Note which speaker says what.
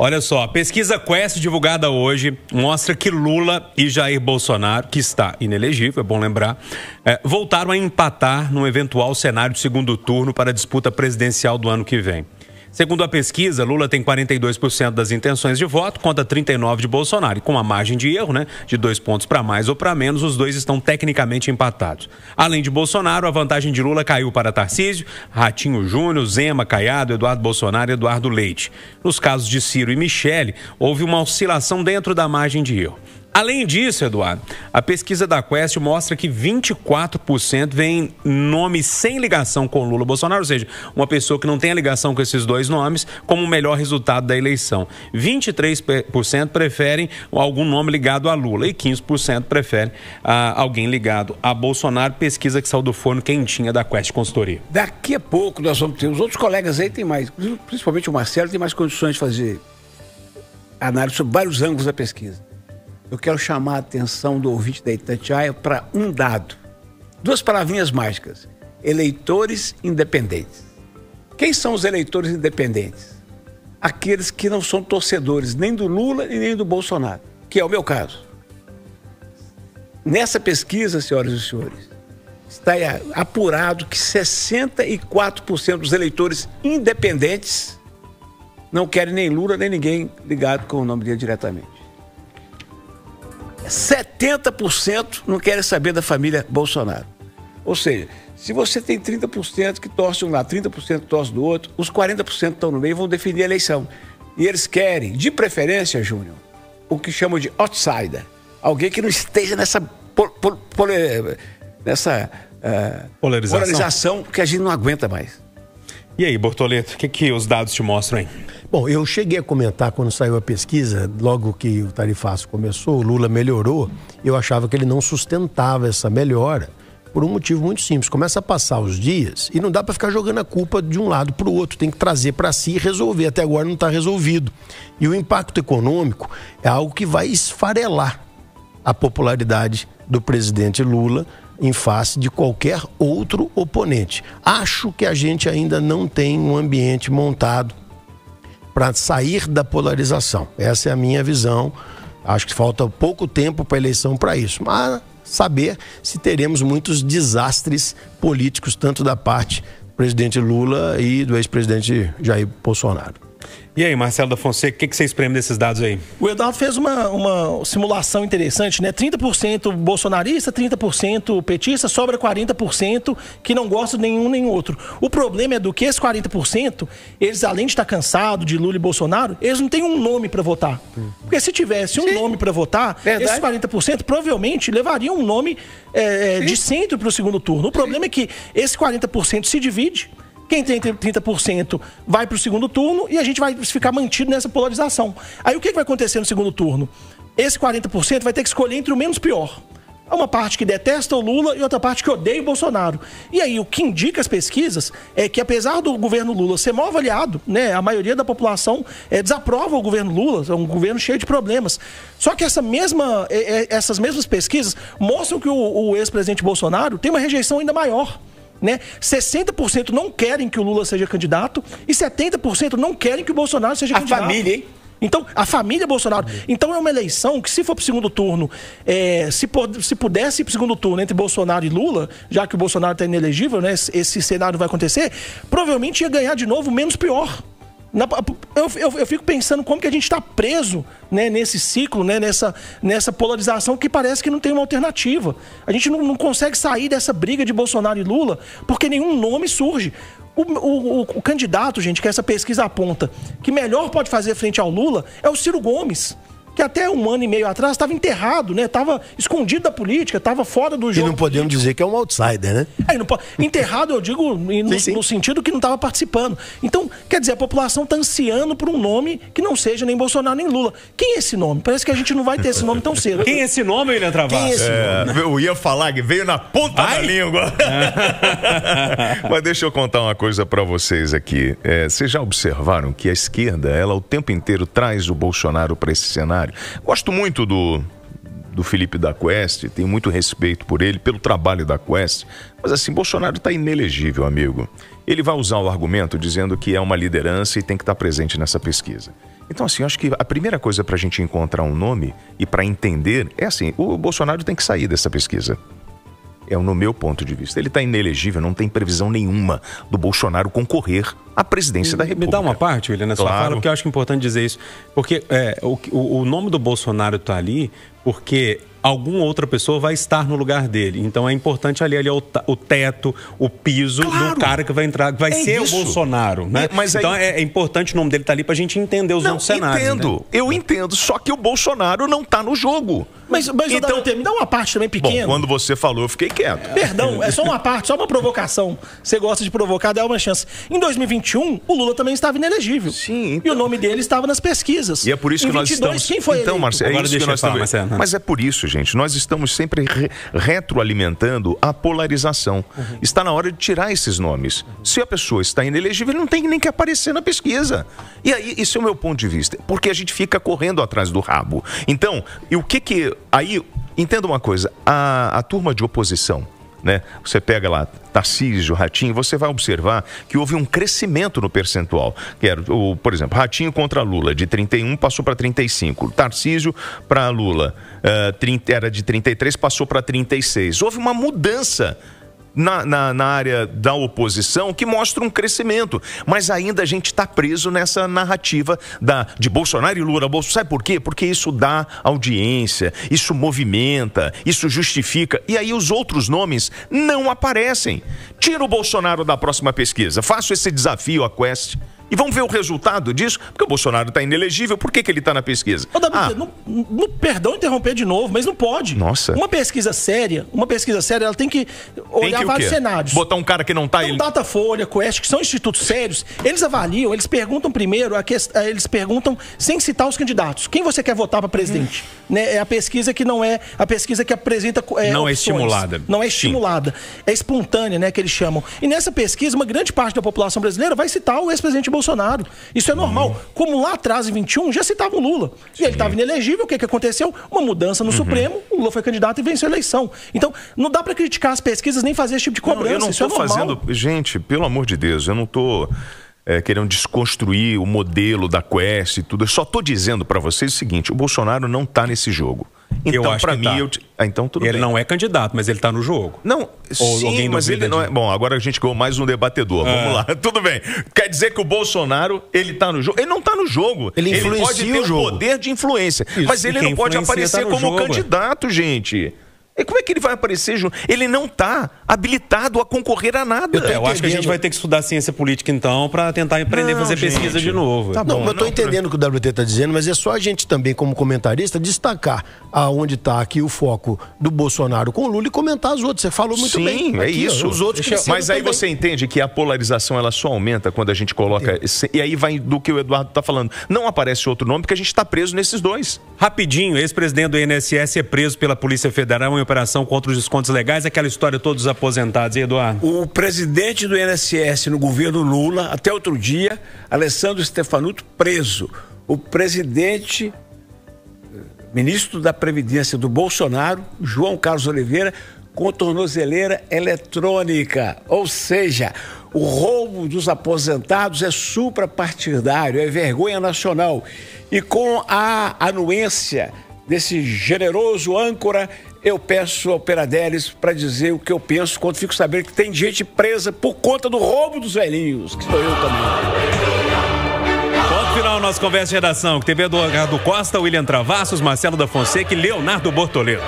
Speaker 1: Olha só, a pesquisa Quest divulgada hoje mostra que Lula e Jair Bolsonaro, que está inelegível, é bom lembrar, voltaram a empatar no eventual cenário de segundo turno para a disputa presidencial do ano que vem. Segundo a pesquisa, Lula tem 42% das intenções de voto contra 39% de Bolsonaro. E com a margem de erro, de 2 pontos para mais ou para menos, os dois estão tecnicamente empatados. Além de Bolsonaro, a vantagem de Lula caiu para Tarcísio, Ratinho Júnior, Zema, Caiado, Eduardo Bolsonaro e Eduardo Leite. Nos casos de Ciro e Michele, houve uma oscilação dentro da margem de erro. Além disso, Eduardo, a pesquisa da Quest mostra que 24% vem nomes sem ligação com Lula e Bolsonaro, ou seja, uma pessoa que não tem a ligação com esses dois nomes, como o melhor resultado da eleição. 23% preferem algum nome ligado a Lula e 15% preferem alguém ligado a Bolsonaro. Pesquisa que saiu do forno quentinha da Quest Consultoria.
Speaker 2: Daqui a pouco nós vamos ter, os outros colegas aí tem mais, principalmente o Marcelo, tem mais condições de fazer análise sobre vários ângulos da pesquisa. Eu quero chamar a atenção do ouvinte da Itatiaia para um dado. 2 palavrinhas mágicas. Eleitores independentes. Quem são os eleitores independentes? Aqueles que não são torcedores nem do Lula e nem do Bolsonaro, que é o meu caso. Nessa pesquisa, senhoras e senhores, está apurado que 64% dos eleitores independentes não querem nem Lula nem ninguém ligado com o nome dele diretamente. 70% não querem saber da família Bolsonaro. Ou seja, se você tem 30% que torcem um lado, 30% que torcem do outro, os 40% que estão no meio vão definir a eleição. E eles querem, de preferência, Júnior, o que chamam de outsider. Alguém que não esteja nessa polarização que a gente não aguenta mais.
Speaker 1: E aí, Bortoleto, o que os dados te mostram aí?
Speaker 3: Bom, eu cheguei a comentar quando saiu a pesquisa, logo que o tarifaço começou, o Lula melhorou, eu achava que ele não sustentava essa melhora por um motivo muito simples. Começa a passar os dias e não dá para ficar jogando a culpa de um lado para o outro, tem que trazer para si e resolver. Até agora não está resolvido. E o impacto econômico é algo que vai esfarelar a popularidade do presidente Lula em face de qualquer outro oponente. Acho que a gente ainda não tem um ambiente montado para sair da polarização. Essa é a minha visão. Acho que falta pouco tempo para a eleição para isso. Mas saber se teremos muitos desastres políticos, tanto da parte do presidente Lula e do ex-presidente Jair Bolsonaro.
Speaker 1: E aí, Marcelo da Fonseca, o que você espreme desses dados aí?
Speaker 4: O Eduardo fez uma simulação interessante, 30% bolsonarista, 30% petista, sobra 40% que não gosta de nenhum nem outro. O problema é do que esses 40%, eles além de estar cansados de Lula e Bolsonaro, eles não têm um nome para votar. Porque se tivesse um nome para votar, esses 40% provavelmente levariam um nome de centro para o segundo turno. O problema é que esse 40% se divide. Quem tem 30% vai para o segundo turno e a gente vai ficar mantido nessa polarização. Aí o que vai acontecer no segundo turno? Esse 40% vai ter que escolher entre o menos pior. Há uma parte que detesta o Lula e outra parte que odeia o Bolsonaro. E aí o que indica as pesquisas é que apesar do governo Lula ser mal avaliado, a maioria da população desaprova o governo Lula, é um governo cheio de problemas. Só que essas mesmas pesquisas mostram que o ex-presidente Bolsonaro tem uma rejeição ainda maior. 60% não querem que o Lula seja candidato e 70% não querem que o Bolsonaro seja candidato.
Speaker 2: A família, hein?
Speaker 4: Então, a família Bolsonaro. Então, é uma eleição que, se for para o segundo turno, se pudesse ir para o segundo turno entre Bolsonaro e Lula, já que o Bolsonaro está inelegível, esse cenário vai acontecer, provavelmente ia ganhar de novo menos pior. Eu fico pensando como que a gente está preso nesse ciclo, nessa polarização que parece que não tem uma alternativa. A gente não consegue sair dessa briga de Bolsonaro e Lula porque nenhum nome surge. O candidato, gente, que essa pesquisa aponta que melhor pode fazer frente ao Lula é o Ciro Gomes, que até 1 ano e meio atrás estava enterrado, estava escondido da política, estava fora do jogo.
Speaker 3: E não podemos dizer que é um outsider, né?
Speaker 4: Enterrado, eu digo, no sentido que não estava participando. Então, quer dizer, a população está ansiando por um nome que não seja nem Bolsonaro nem Lula. Quem é esse nome? Parece que a gente não vai ter esse nome tão cedo.
Speaker 1: Quem é esse nome, William Travassos?
Speaker 4: Quem é esse nome?
Speaker 5: Eu ia falar que veio na ponta da língua. Mas deixa eu contar uma coisa para vocês aqui. Vocês já observaram que a esquerda, ela o tempo inteiro traz o Bolsonaro para esse cenário? Gosto muito do Felipe da Quest, tenho muito respeito por ele, pelo trabalho da Quest, mas assim, Bolsonaro está inelegível, amigo. Ele vai usar o argumento dizendo que é uma liderança e tem que estar presente nessa pesquisa. Então, assim, eu acho que a primeira coisa para a gente encontrar um nome e para entender é assim, o Bolsonaro tem que sair dessa pesquisa. É no meu ponto de vista. Ele está inelegível, não tem previsão nenhuma do Bolsonaro concorrer à presidência da República.
Speaker 1: Me dá uma parte, William, nessa
Speaker 5: Claro.
Speaker 1: fala, porque eu acho importante dizer isso. Porque o nome do Bolsonaro está ali porque alguma outra pessoa vai estar no lugar dele. Então é importante ali o teto, o piso do cara que vai entrar, que vai ser
Speaker 5: isso.
Speaker 1: o Bolsonaro, né?
Speaker 5: Mas
Speaker 1: então
Speaker 5: aí...
Speaker 1: é importante o nome dele estar ali para a gente entender os outros cenários.
Speaker 5: Entendo,
Speaker 1: né?
Speaker 5: eu entendo, só que o Bolsonaro não está no jogo.
Speaker 4: Mas então, me dá uma parte também pequena.
Speaker 5: Bom, quando você falou, eu fiquei quieto.
Speaker 4: Perdão, é só uma parte, só uma provocação. Você gosta de provocar, dá uma chance. Em 2021, o Lula também estava inelegível.
Speaker 5: Sim, então...
Speaker 4: E o nome dele estava nas pesquisas.
Speaker 5: E é por isso que nós estamos...
Speaker 4: Quem foi
Speaker 5: então,
Speaker 4: eleito?
Speaker 5: Marcelo, é
Speaker 1: Agora
Speaker 5: isso que nós estamos...
Speaker 1: Marcelo.
Speaker 5: Mas é por isso, gente, nós estamos sempre retroalimentando a polarização. Está na hora de tirar esses nomes. Se a pessoa está inelegível, ele não tem nem que aparecer na pesquisa. E aí, isso é o meu ponto de vista. Porque a gente fica correndo atrás do rabo. Então, e o que... Aí, entenda uma coisa. A turma de oposição, né? Você pega lá Tarcísio, Ratinho, você vai observar que houve um crescimento no percentual. Que era, por exemplo, Ratinho contra Lula, de 31 passou para 35. Tarcísio para Lula, era de 33, passou para 36. Houve uma mudança na área da oposição que mostra um crescimento, mas ainda a gente está preso nessa narrativa de Bolsonaro e Lula. Sabe por quê? Porque isso dá audiência, isso movimenta, isso justifica, e aí os outros nomes não aparecem. Tira o Bolsonaro da próxima pesquisa, faço esse desafio à Quest. E vamos ver o resultado disso, porque o Bolsonaro está inelegível, por que ele está na pesquisa?
Speaker 4: Perdão interromper de novo, mas não pode.
Speaker 5: Nossa.
Speaker 4: Uma pesquisa séria, ela tem que olhar vários cenários.
Speaker 5: Botar um cara que não está...
Speaker 4: Então, Datafolha, Quest, que são institutos sérios, eles avaliam, eles perguntam primeiro, eles perguntam sem citar os candidatos. Quem você quer votar para presidente? Né? É a pesquisa que não é a pesquisa que apresenta
Speaker 1: não
Speaker 4: opções.
Speaker 1: é estimulada.
Speaker 4: Não é estimulada. Sim. É espontânea, né, que eles chamam. E nessa pesquisa, uma grande parte da população brasileira vai citar o ex-presidente Bolsonaro. Isso é normal. Como lá atrás, em 21, já citavam o Lula. E ele estava inelegível. O que aconteceu? Uma mudança no Supremo. O Lula foi candidato e venceu a eleição. Então, não dá para criticar as pesquisas nem fazer esse tipo de cobrança.
Speaker 5: Eu não estou fazendo... Gente, pelo amor de Deus, eu não estou querendo desconstruir o modelo da Quest e tudo. Eu só estou dizendo para vocês o seguinte, o Bolsonaro não está nesse jogo. Então, para mim, então tudo bem.
Speaker 1: Ele não é candidato, mas ele está no jogo.
Speaker 5: Não, sim, mas ele não é... Bom, agora a gente ganhou mais um debatedor. Vamos lá, tudo bem. Quer dizer que o Bolsonaro, ele está no jogo? Ele não está no jogo.
Speaker 3: Ele
Speaker 5: pode ter o poder de influência.
Speaker 1: Isso.
Speaker 5: Mas ele não pode aparecer como candidato, gente. E como é que ele vai aparecer junto? Ele não está habilitado a concorrer a nada.
Speaker 1: Eu acho que a gente vai ter que estudar ciência política, então, para tentar aprender a fazer pesquisa de novo.
Speaker 3: Tá bom, eu estou entendendo o que o WT está dizendo, mas é só a gente também, como comentarista, destacar aonde está aqui o foco do Bolsonaro com o Lula e comentar os outros. Você falou muito bem.
Speaker 5: Sim, é isso.
Speaker 3: Os outros
Speaker 5: mas aí
Speaker 3: também.
Speaker 5: Você entende que a polarização ela só aumenta quando a gente coloca... E aí vai do que o Eduardo está falando. Não aparece outro nome porque a gente está preso nesses dois.
Speaker 1: Rapidinho, ex-presidente do INSS é preso pela Polícia Federal em operação contra os descontos legais, aquela história todos os aposentados, hein, Eduardo?
Speaker 2: O presidente do INSS no governo Lula, até outro dia, Alessandro Stefanuto, preso. O presidente, ministro da Previdência do Bolsonaro, João Carlos Oliveira, com tornozeleira eletrônica. Ou seja, o roubo dos aposentados é suprapartidário, é vergonha nacional. E com a anuência desse generoso âncora, eu peço ao Peradelis para dizer o que eu penso quando fico sabendo que tem gente presa por conta do roubo dos velhinhos, que sou eu também.
Speaker 1: Ponto final, nossa conversa de redação, que teve Eduardo Costa, William Travassos, Marcelo da Fonseca e Leonardo Bortoleto.